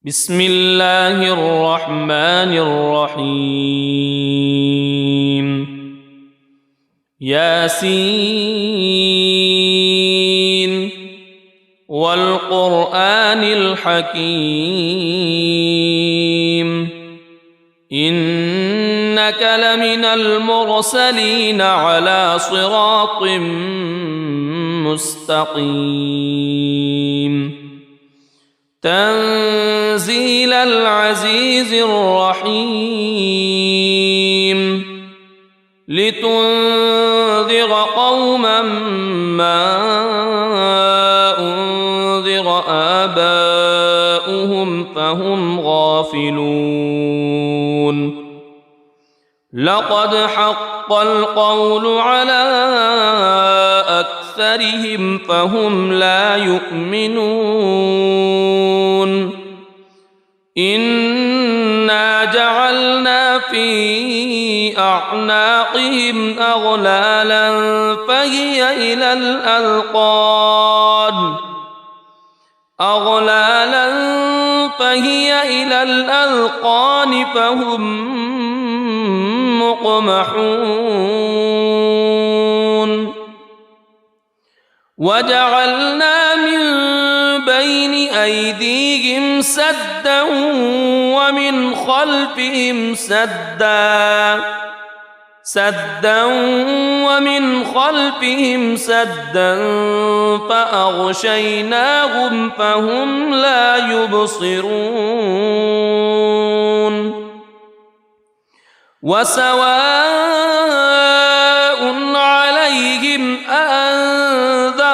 بسم الله الرحمن الرحيم ياسين والقرآن الحكيم إنك لمن المرسلين على صراط مستقيم تنزيل العزيز الرحيم لتنذر قوما ما أنذر آباؤهم فهم غافلون لقد حق القول على أكثرهم فهم لا يؤمنون إنا جعلنا في أعناقهم أغلالا فهي إلى الأذقان فهم مقمحون وجعلنا من بين أيديهم سدا ومن خلفهم سدا فأغشيناهم فهم لا يبصرون وسواء عليهم أأنذرتهم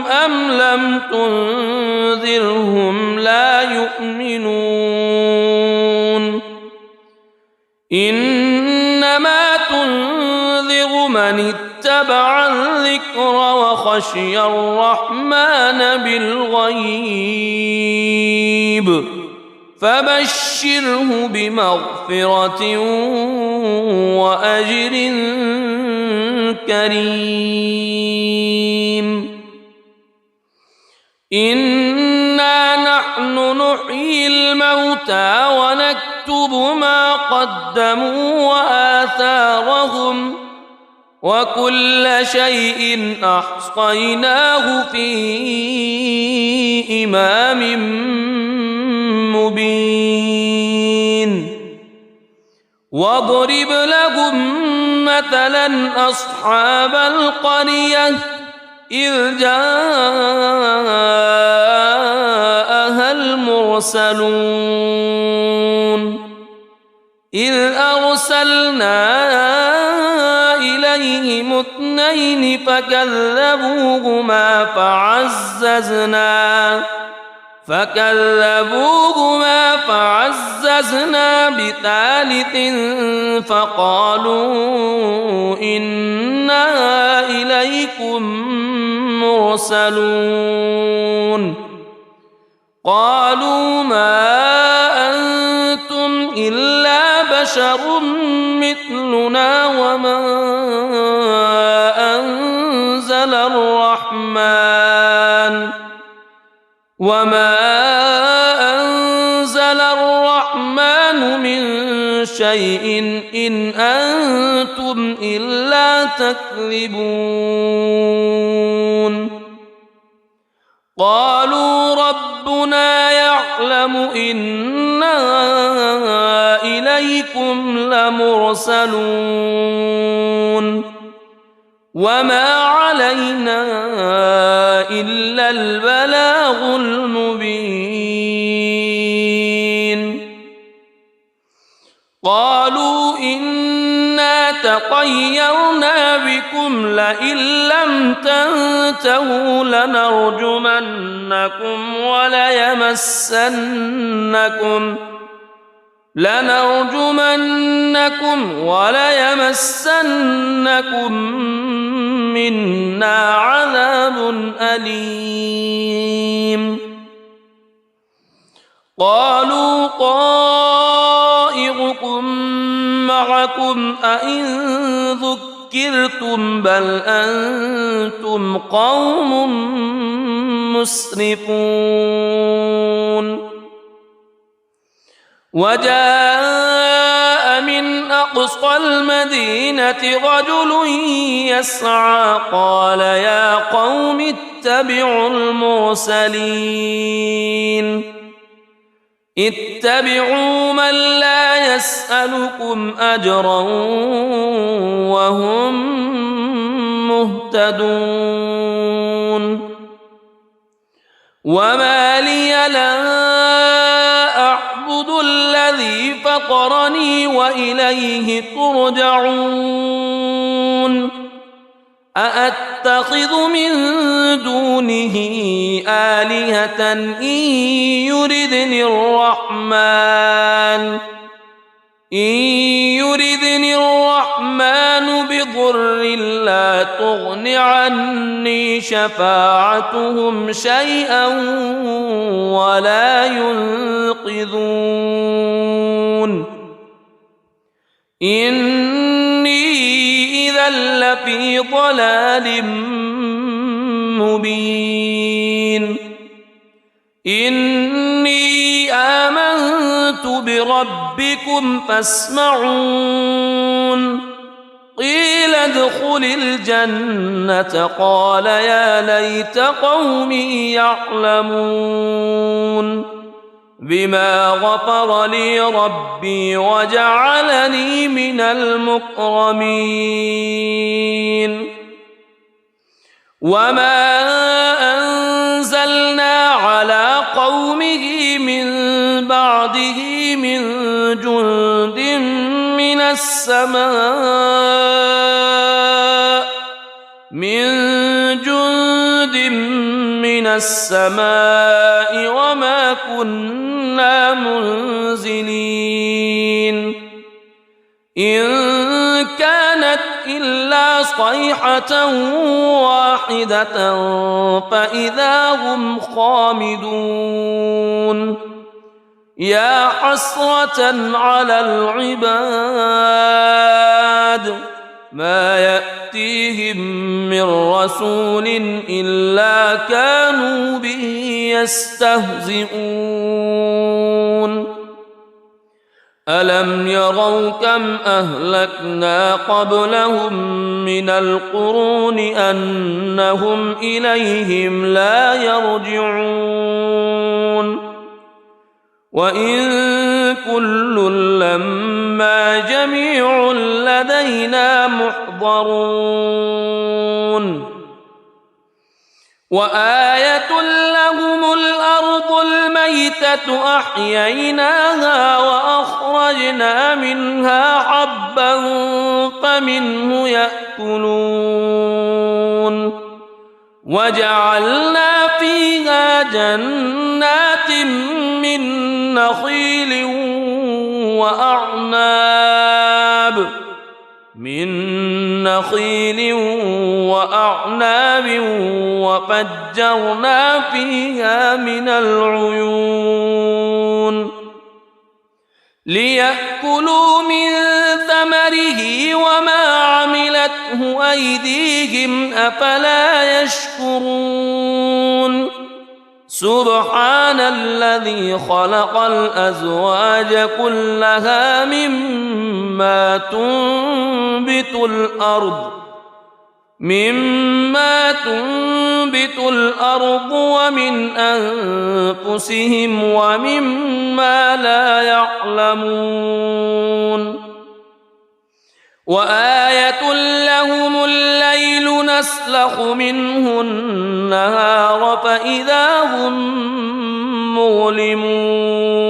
أم لم تنذرهم لا يؤمنون إنما تنذر من اتبع الذكر وخشي الرحمن بالغيب فبشره بمغفرة وأجر كريم إنا نحن نحيي الموتى ونكتب ما قدموا وآثارهم وكل شيء أحصيناه في إمام مبين واضرب لهم مثلا أصحاب القرية إذ جاءها المرسلون إذ أرسلنا إليهم اثنين فكذبوهما فعززنا بثالث فقالوا إنا إليكم مرسلون قالوا ما أنتم إلا بشر مثلنا وما أنزل الرحمن من شيء إن أنتم إلا تكذبون قالوا ربنا يعلم إنا إليكم لمرسلون وما علينا إلا البلاغ المبين قالوا إنا تطيرنا بكم لئن لم تنتهوا لنرجمنكم وليمسنكم منا عذاب أليم قالوا طائركم معكم أئن ذكرتم بل أنتم قوم مسرفون وجاء من أقصى المدينة رجل يسعى قال يا قوم اتبعوا المرسلين اتبعوا من لا يسألكم أجرا وهم مهتدون وما لي لا أعبد الذي فطرني وإليه ترجعون أأتخذ من دونه آلهة إن يردني الرحمن بضر لا تغن عني شفاعتهم شيئا ولا ينقذون إني إذا لفي ضلال مبين إني آمنت بربكم فاسمعون قيل ادخل الجنة قال يا ليت قومي يعلمون بما غفر لي ربي وجعلني من المكرمين وما أنزلنا على قومه من بعده من جند من السماء وما كنا منزلين إن كانت إلا صيحة واحدة فإذا هم خامدون يا حسرة على العباد ما يأتيهم من رسول إلا كانوا به يستهزئون ألم يروا كم أهلكنا قبلهم من القرون أنهم إليهم لا يرجعون وإن كل لما جميع لدينا محضرون وآية لهم الأرض الميتة أحييناها وأخرجنا منها حبا فمنه يأكلون وجعلنا فيها جنات من نخيل وأعناب وفجرنا فيها من العيون ليأكلوا من ثمره وما عملته أيديهم أفلا يشكرون سبحان الذي خلق الأزواج كلها مما تنبت الأرض ومن أنفسهم ومما لا يعلمون وآية لهم الليل نسلخ منه النهار فإذا هم مظلمون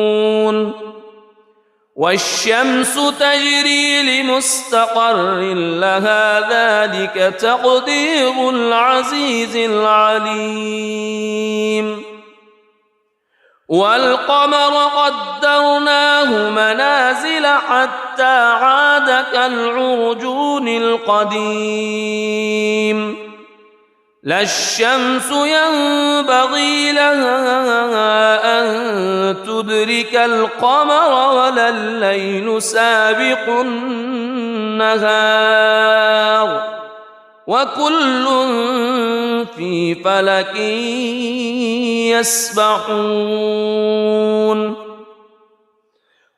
والشمس تجري لمستقر لها ذلك تقدير العزيز العليم والقمر قدرناه منازل حتى عاد كالعرجون القديم لا الشمس ينبغي لها أن تدرك القمر ولا الليل سابق النهار وكل في فلك يسبحون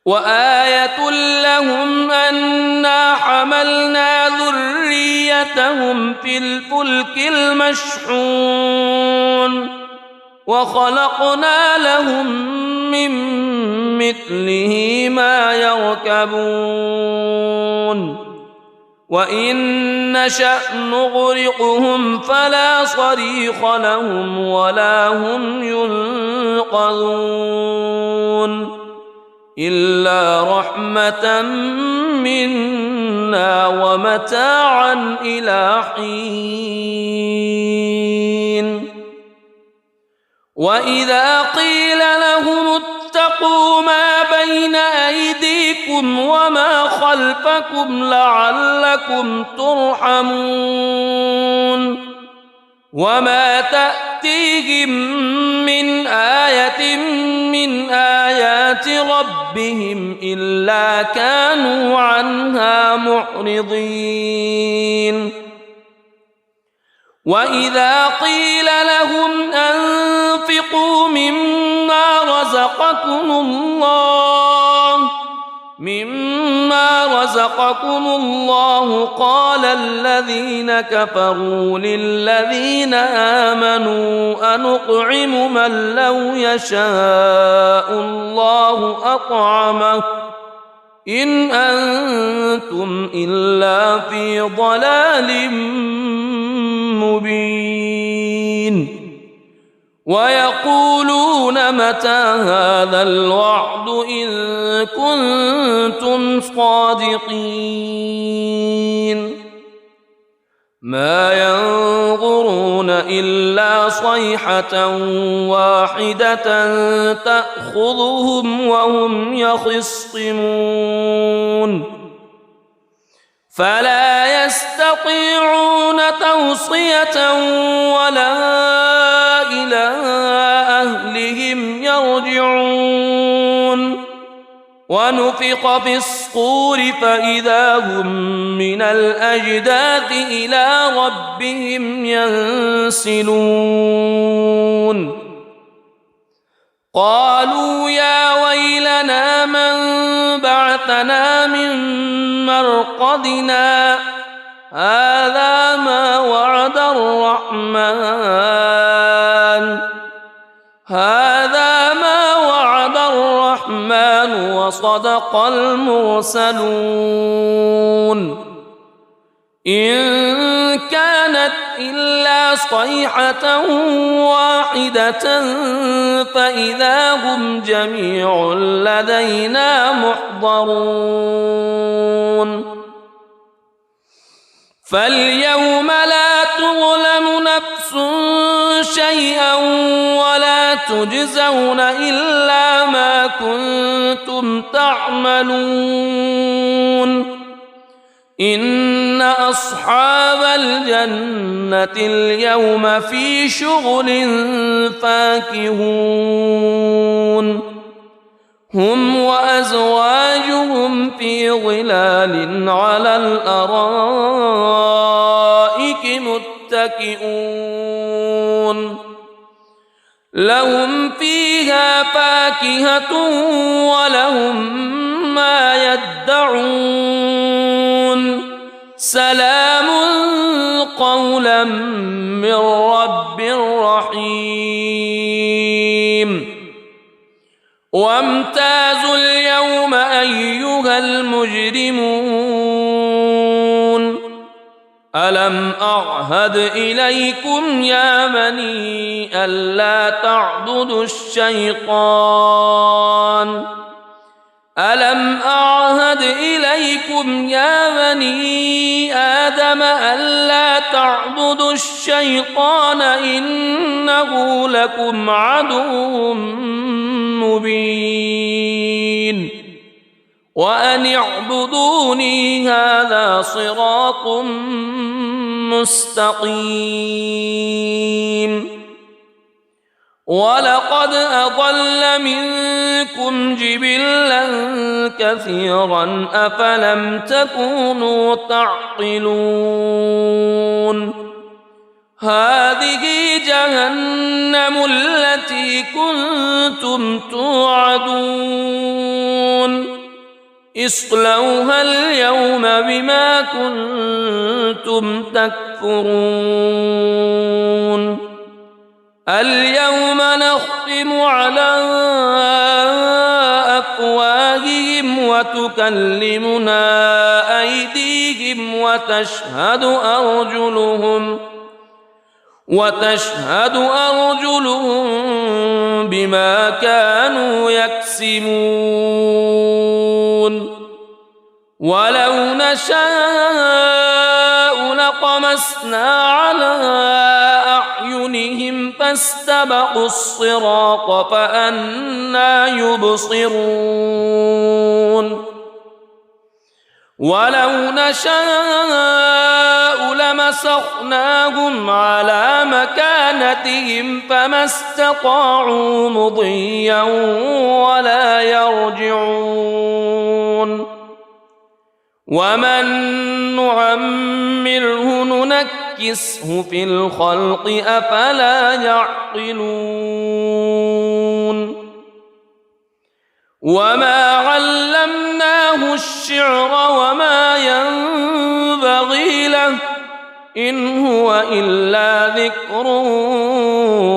وآية لهم أنا حملنا ذريتهم في الفلك المشحون وخلقنا لهم من مثله ما يركبون وإن نشأ نغرقهم فلا صريخ لهم ولا هم ينقذون إلا رحمة منا ومتاعا إلى حين وإذا قيل لهم اتقوا ما بين أيديكم وما خلفكم لعلكم ترحمون وما تأتيهم من آية من آيات ربهم إلا كانوا عنها معرضين وإذا قيل لهم أنفقوا مما رزقكم الله قال الذين كفروا للذين آمنوا أنطعم من لو يشاء الله أطعمه إن أنتم إلا في ضلال مبين ويقولون متى هذا الوعد إن كنتم صادقين ما ينظرون إلا صيحة واحدة تأخذهم وهم يخصمون فلا يستطيعون توصية ولا إلى أهلهم يرجعون ونفخ في الصور فإذا هم من الأجداث إلى ربهم ينسلون قالوا يا ويلنا من بعثنا من مرقدنا هذا ما وعد الرحمن وصدق المرسلون إن كانت إلا صيحة واحدة فإذا هم جميع لدينا محضرون فاليوم لا تظلم نفس شيئا ولا تجزون إلا ما كنتم تعملون إن أصحاب الجنة اليوم في شغل فاكهون هم وأزواجهم في ظلال على الأرائك متكئون لهم فيها فاكهة ولهم ما يدعون سلام قولا من رب رحيم وامتازوا اليوم أيها المجرمون ألم أعهد إليكم يا بني ألا تعبدوا الشيطان ألم أعهد إليكم يا بني آدم ألا تعبدوا الشيطان إنه لكم عدو مبين وأن اعبدوني هذا صراط مستقيم ولقد أضل منكم جبلا كثيرا أفلم تكونوا تعقلون هذه جهنم التي كنتم توعدون اصلوها اليوم بما كنتم تكفرون اليوم نختم على أفواههم وتكلمنا أيديهم وتشهد أرجلهم بما كانوا يكسبون ولو نشاء لطمسنا على أعينهم فاستبقوا الصراط فأنى يبصرون ولو نشاء لمسخناهم على مكانتهم فما استطاعوا مضيا ولا يرجعون ومن نعمره ننكسه في الخلق أفلا يعقلون وما علمناه الشعر وما ينبغي له إن هو إلا ذكر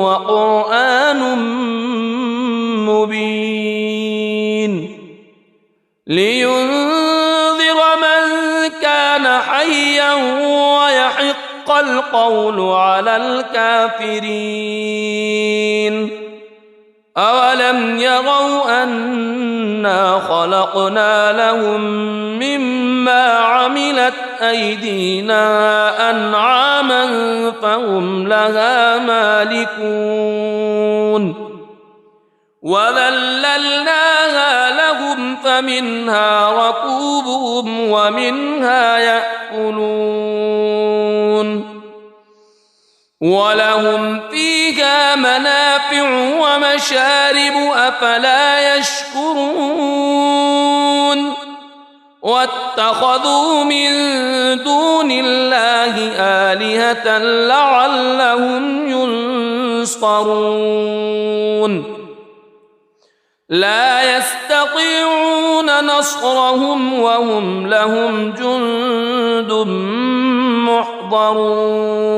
وقرآن مبين لينذر من كان حيا ويحق القول على الكافرين أولم يروا أنا خلقنا لهم مما عملت أيدينا أنعاما فهم لها مالكون وذللناها لهم فمنها ركوبهم ومنها يأكلون ولهم فيها منافع ومشارب أفلا يشكرون واتخذوا من دون الله آلهة لعلهم ينصرون لا يستطيعون نصرهم وهم لهم جند محضرون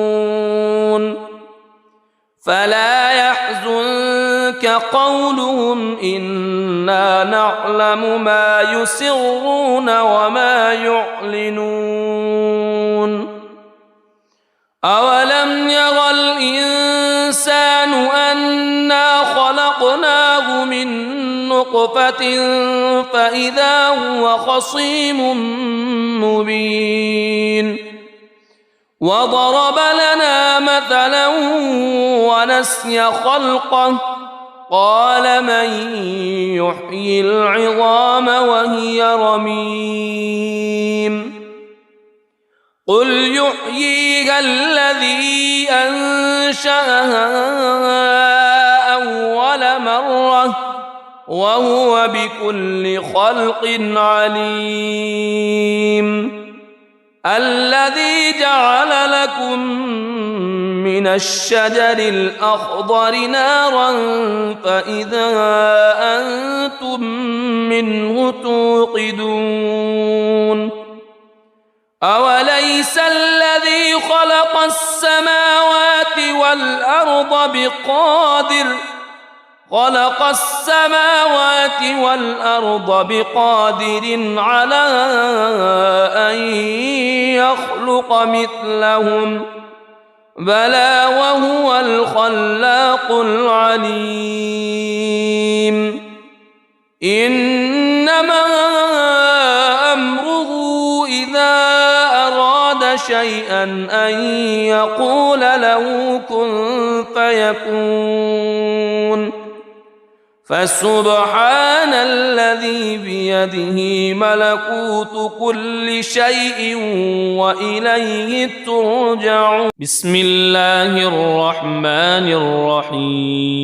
فلا يحزنك قولهم إنا نعلم ما يسرون وما يعلنون أولم ير الإنسان أنا خلقناه من نطفة فإذا هو خصيم مبين وضرب لنا مثلا ونسي خلقه قال من يحيي العظام وهي رميم قل يحييها الذي أنشأها أول مرة وهو بكل خلق عليم الذي جعل لكم من الشجر الأخضر نارا فإذا أنتم منه توقدون أوليس الذي خلق السماوات والأرض بقادر على أن يخلق مثلهم بلى وهو الخلاق العليم إنما أمره إذا أراد شيئا أن يقول له كن فيكون فسبحان الذي بيده ملكوت كل شيء وإليه ترجعون بسم الله الرحمن الرحيم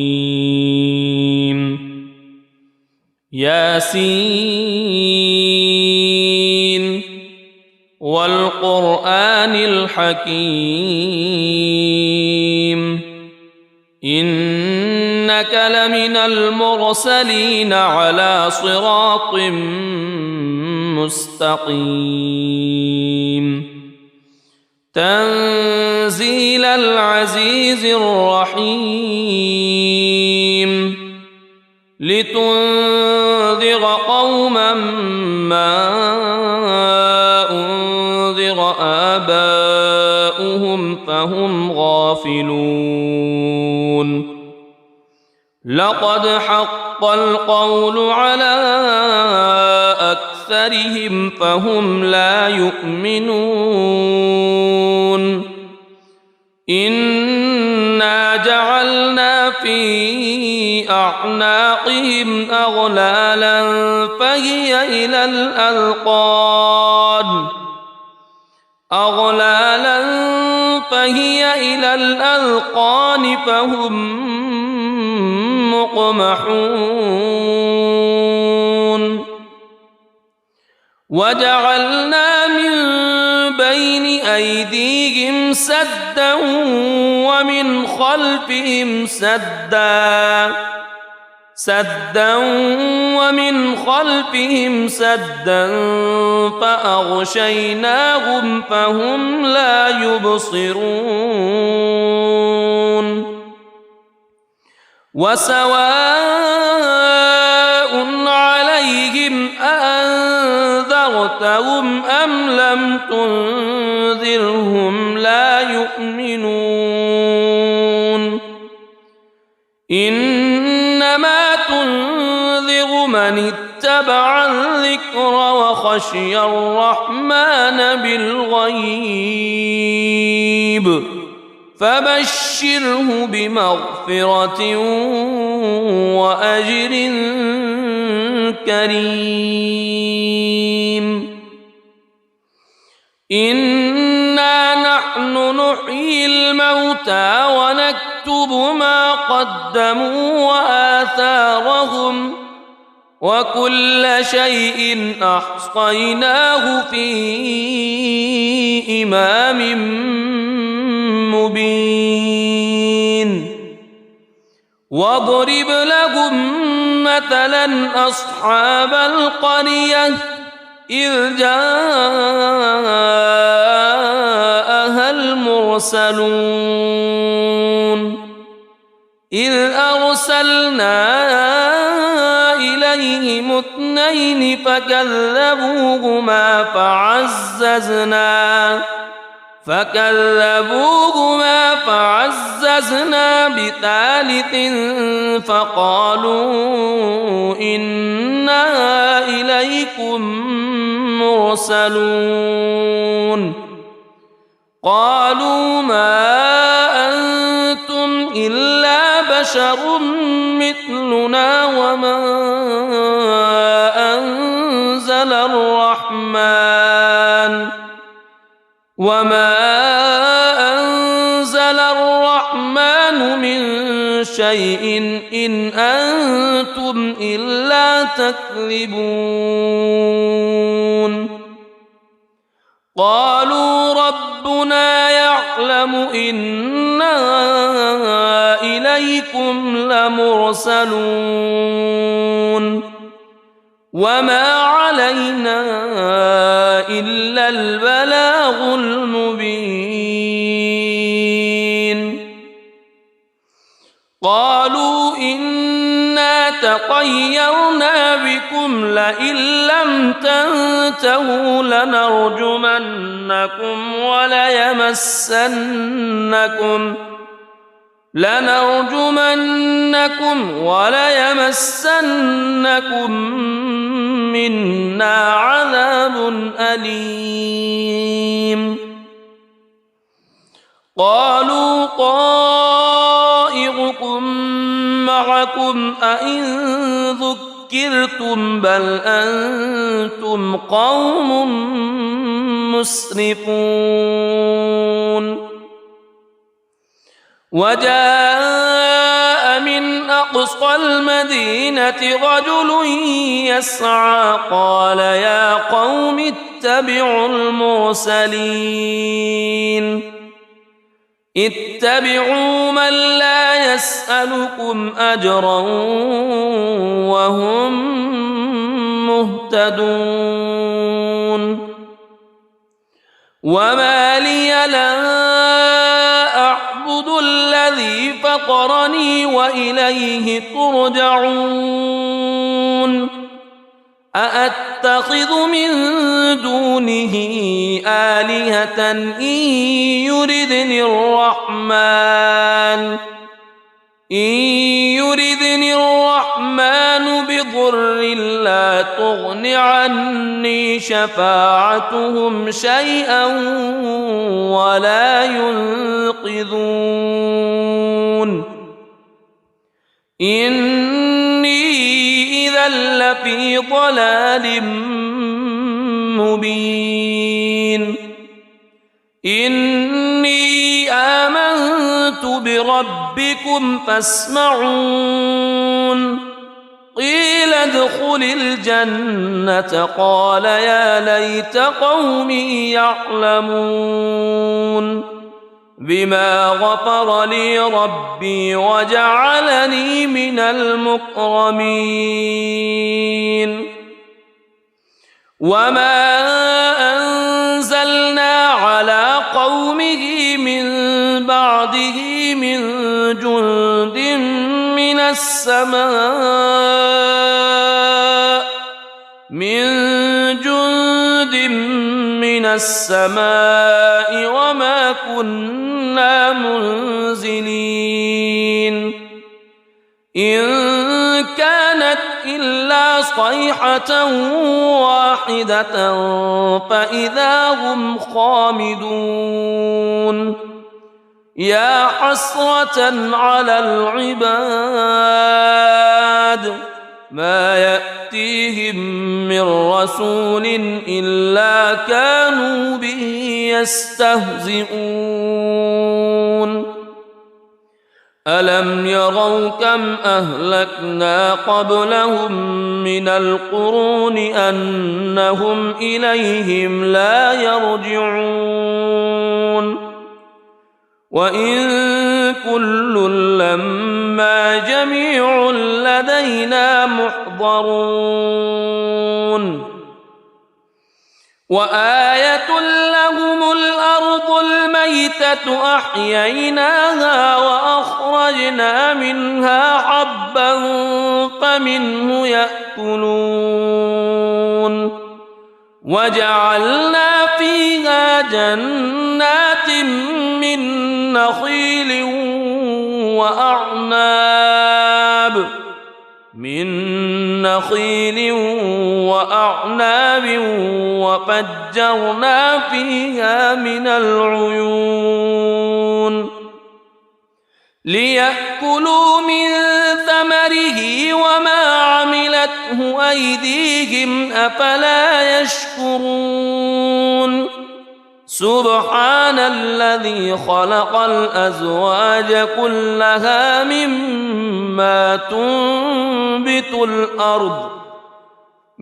ياسين والقرآن الحكيم إنك إنك لمن المرسلين على صراط مستقيم تنزيل العزيز الرحيم لتنذر قوما ما أنذر آباؤهم فهم غافلون لقد حق القول على أكثرهم فهم لا يؤمنون إنا جعلنا في أعناقهم أغلالا فهي إلى الأذقان فهم مقمحون وجعلنا من بين أيديهم سدا ومن خلفهم سدا فأغشيناهم فهم لا يبصرون وسواء عليهم أأنذرتهم أم لم تنذرهم لا يؤمنون إنما تنذر من اتبع الذكر وخشي الرحمن بالغيب فبشره بمغفرة وأجر كريم إنا نحن نحيي الموتى ونكتب ما قدموا وآثارهم وكل شيء أحصيناه في إمام مبين واضرب لهم مثلا أصحاب القرية إذ جاءها المرسلون إذ أرسلنا إليهم اثنين فكذبوهما فعززنا بثالث فقالوا إنا إليكم مرسلون قالوا ما أنتم إلا بشر مثلنا وما أنزل الرحمن من شيء إن أنتم إلا تكذبون قالوا ربنا يعلم إنا إليكم لمرسلون وما علينا إلا البلاغ المبين قالوا إنا تطيرنا بكم لئن لم تنتهوا لنرجمنكم وليمسنكم منا عذاب أليم قالوا طائركم معكم أئن ذكرتم بل أنتم قوم مسرفون وجاء من أقصى المدينة رجل يسعى قال يا قوم اتبعوا المرسلين اتبعوا من لا يسألكم أجرا وهم مهتدون وما لي لا أعبد الذي فطرني وإليه ترجعون أأتخذ من دونه آلهة إن يردني الرحمن بضر لا تغن عني شفاعتهم شيئا ولا ينقذون إني إذا لفي ضلال مبين إني آمنت بربكم فاسمعون قيل ادخل الجنة قال يا ليت قومي يعلمون بما غفر لي ربي وجعلني من المكرمين وما أنزلنا على قومه من بعده من جند من السماء وما كنا منزلين إن كانت إلا صيحة واحدة فإذا هم خامدون يا حسرة على العباد ما يأتيهم من رسول إلا كانوا به يستهزئون ألم يروا كم أهلكنا قبلهم من القرون أنهم إليهم لا يرجعون وإن كل لما جميع لدينا محضرون وآية لهم الأرض الميتة أحييناها وأخرجنا منها حبا فمنه يأكلون وجعلنا فيها جنات من نخيل وأعناب وفجرنا فيها من العيون ليأكلوا من ثمره وما عملته أيديهم أفلا يشكرون سبحان الذي خلق الأزواج كلها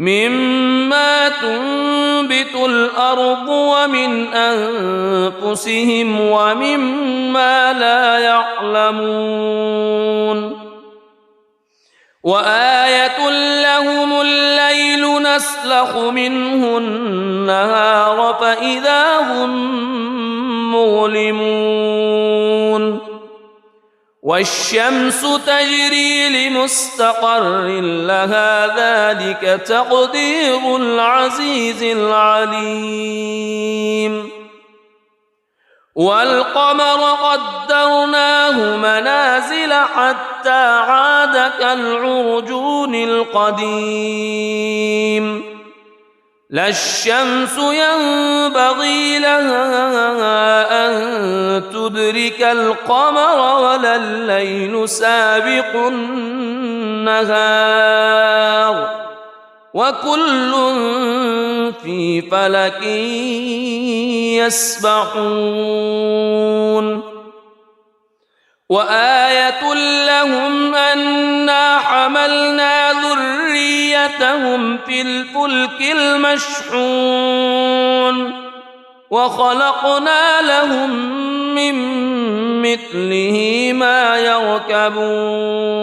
مما تنبت الأرض ومن أنفسهم ومما لا يعلمون وآية لهم الليل نسلخ منه النهار فإذا هم مظلمون والشمس تجري لمستقر لها ذلك تقدير العزيز العليم والقمر قدرناه منازل حتى عاد كالعرجون القديم لا الشمس ينبغي لها أن تدرك القمر ولا الليل سابق النهار وكل في فلك يسبحون وآية لهم أنا حملنا ذريتهم في الفلك المشحون وخلقنا لهم من مثله ما يركبون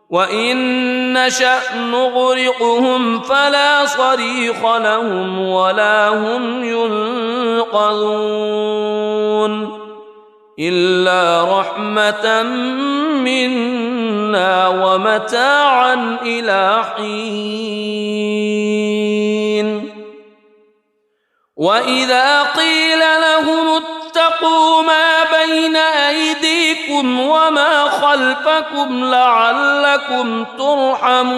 وإن نشأ نغرقهم فلا صريخ لهم ولا هم ينقذون إلا رحمة منا ومتاعا إلى حين وإذا قيل لهم اتقوا ما بين أيديكم وما خلفكم لعلكم ترحمون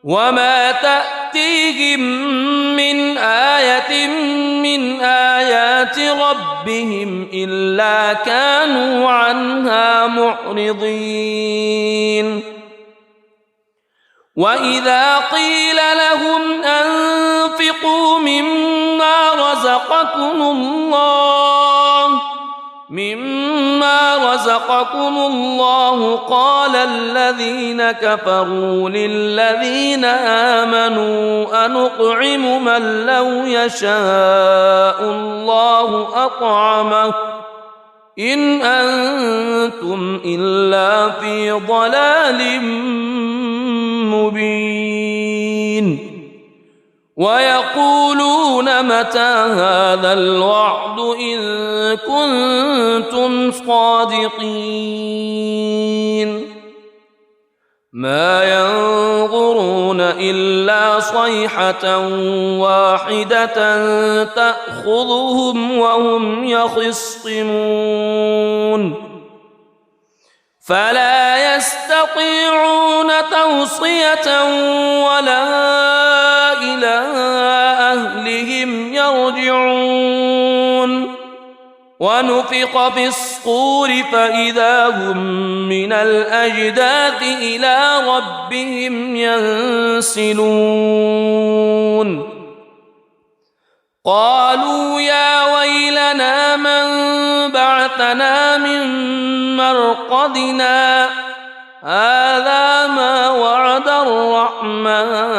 وما تأتيهم من آية من آيات ربهم إلا كانوا عنها معرضين وإذا قيل لهم أنفقوا مما رزقكم الله قال الذين كفروا للذين آمنوا أنطعم من لو يشاء الله أطعمه إن أنتم إلا في ضلال مبين ويقولون متى هذا الوعد إن كنتم صادقين ما ينظرون إلا صيحة واحدة تأخذهم وهم يخصمون فلا يستطيعون توصية ولا إلى أهلهم يرجعون ونفخ في الصور فإذا هم من الأجداث إلى ربهم ينسلون قالوا يا ويلنا من بعثنا من مرقدنا هذا ما وعد الرحمن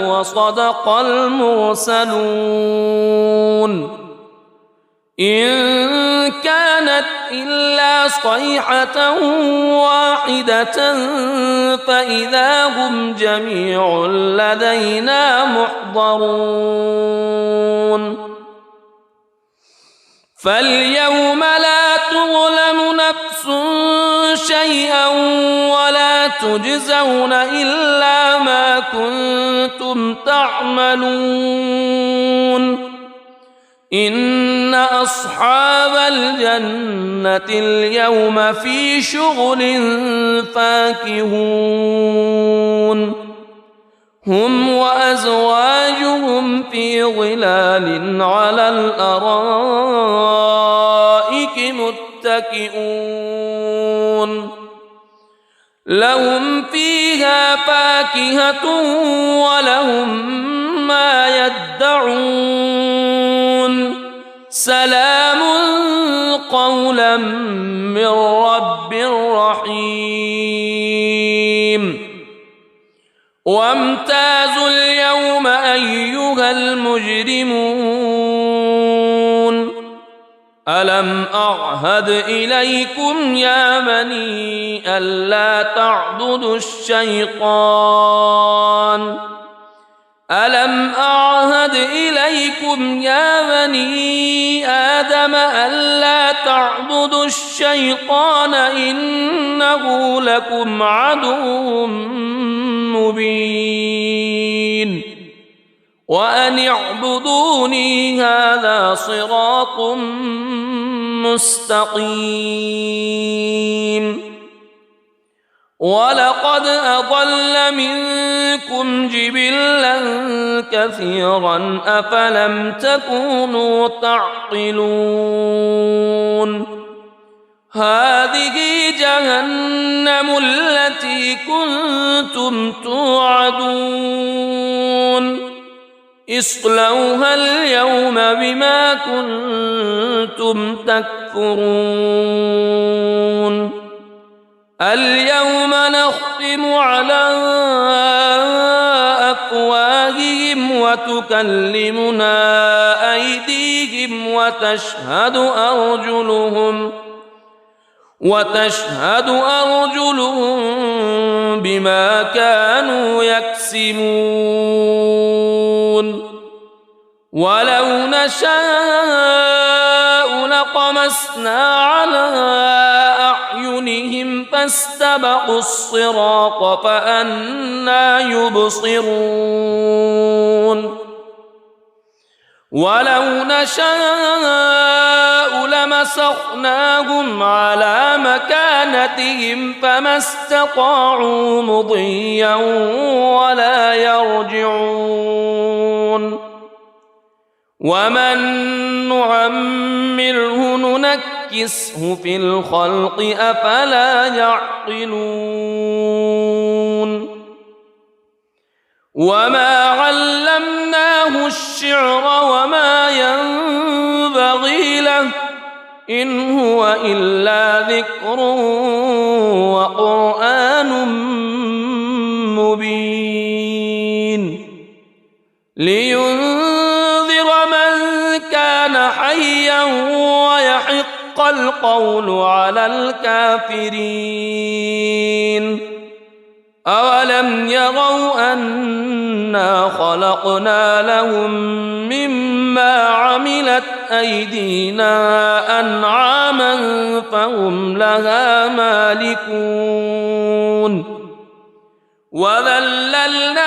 وصدق المرسلون إن كانت إلا صيحة واحدة فإذا هم جميع لدينا محضرون فاليوم لا تظلم نفس شيئا ولا تجزون إلا ما كنتم تعملون إن أصحاب الجنة اليوم في شغل فاكهون هم وأزواجهم في ظلال على الأرائك متكئون لهم فيها فاكهة ولهم ما يدعون سلام قولا من رب رحيم وامتازوا اليوم أيها المجرمون ألم أعهد إليكم يا بني ألا تعبدوا الشيطان ألم أعهد إليكم يا بني آدم ألا تعبدوا الشيطان إنه لكم عدو مبين وأن اعبدوني هذا صراط مستقيم ولقد أضل منكم جبلا كثيرا أفلم تكونوا تعقلون هذه جهنم التي كنتم توعدون اصلوها اليوم بما كنتم تكفرون اليوم نختم على وتكلمنا أيديهم وتشهد أرجلهم بما كانوا يكسبون ولو نشاء لطمسنا على أعينهم فاستبقوا الصراط فأنى يبصرون ولو نشاء لمسخناهم على مكانتهم فما استطاعوا مضيا ولا يرجعون ومن نعمره ننكسه في الخلق أفلا يعقلون وما علمناه الشعر وما ينبغي له إن هو إلا ذكر وقرآن مبين لينذر من كان حيا ويحق القول على الكافرين أولم يروا أنا خلقنا لهم مما عملت أيدينا أنعاما فهم لها مالكون وذللناها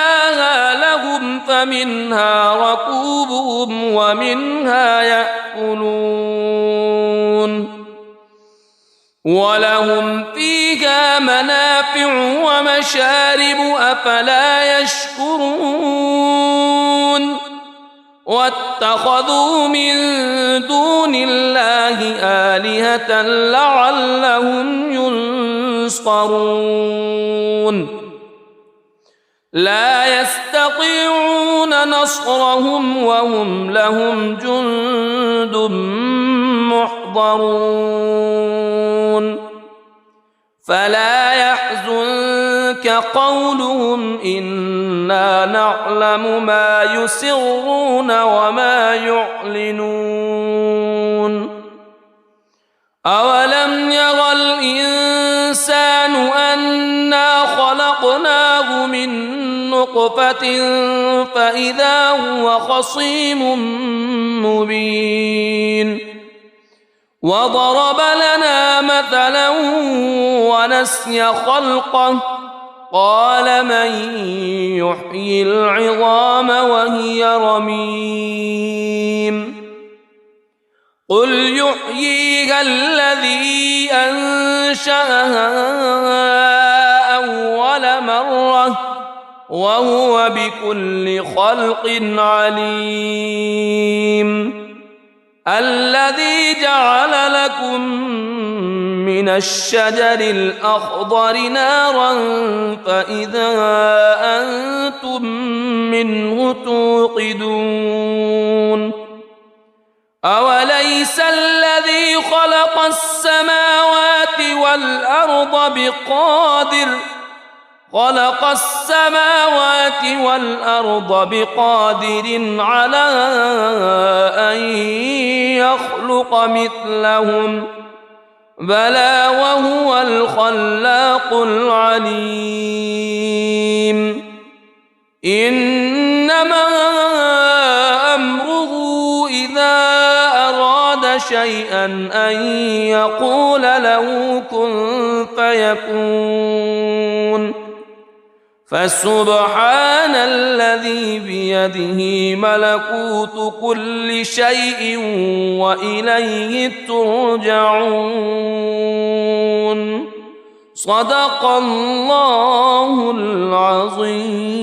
لهم فمنها ركوبهم ومنها يأكلون ولهم فيها منافع ومشارب أفلا يشكرون واتخذوا من دون الله آلهة لعلهم ينصرون لا يستطيعون نصرهم وهم لهم جند محضرون فلا يحزنك قولهم إنا نعلم ما يسرون وما يعلنون أولم ير الإنسان أنا خلقناه من نطفة فإذا هو خصيم مبين وضرب لنا مثلا ونسي خلقه قال من يحيي العظام وهي رميم قل يحييها الذي أنشأها أول مرة وهو بكل خلق عليم الذي جعل لكم من الشجر الأخضر نارا فإذا أنتم منه توقدون أوليس الذي خلق السماوات والأرض بقادر على أن يخلق مثلهم بلى وهو الخلاق العليم إنما أمره إذا أراد شيئا أن يقول له كن فيكون فسبحان الذي بيده ملكوت كل شيء وإليه ترجعون صدق الله العظيم.